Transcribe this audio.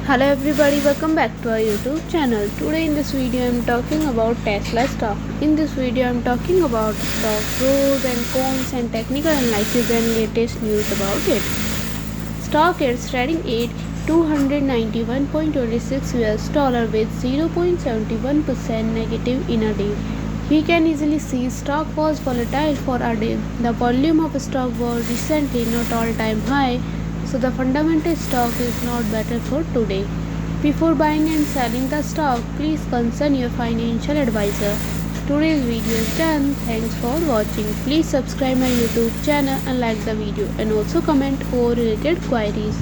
Hello everybody, welcome back to our YouTube channel. Today in this video I am talking about Tesla stock. In this video I am talking about stock pros and cons and technical analysis and latest news about it. Stock is trading at $291.26 with 0.71% negative in a day. We can easily see stock was volatile for a day. The volume of stock was recently not all-time high, so the fundamental stock is not better for today. Before buying and selling the stock, please consult your financial advisor. Today's video is done. Thanks for watching. Please subscribe my YouTube channel and like the video and also comment for related queries.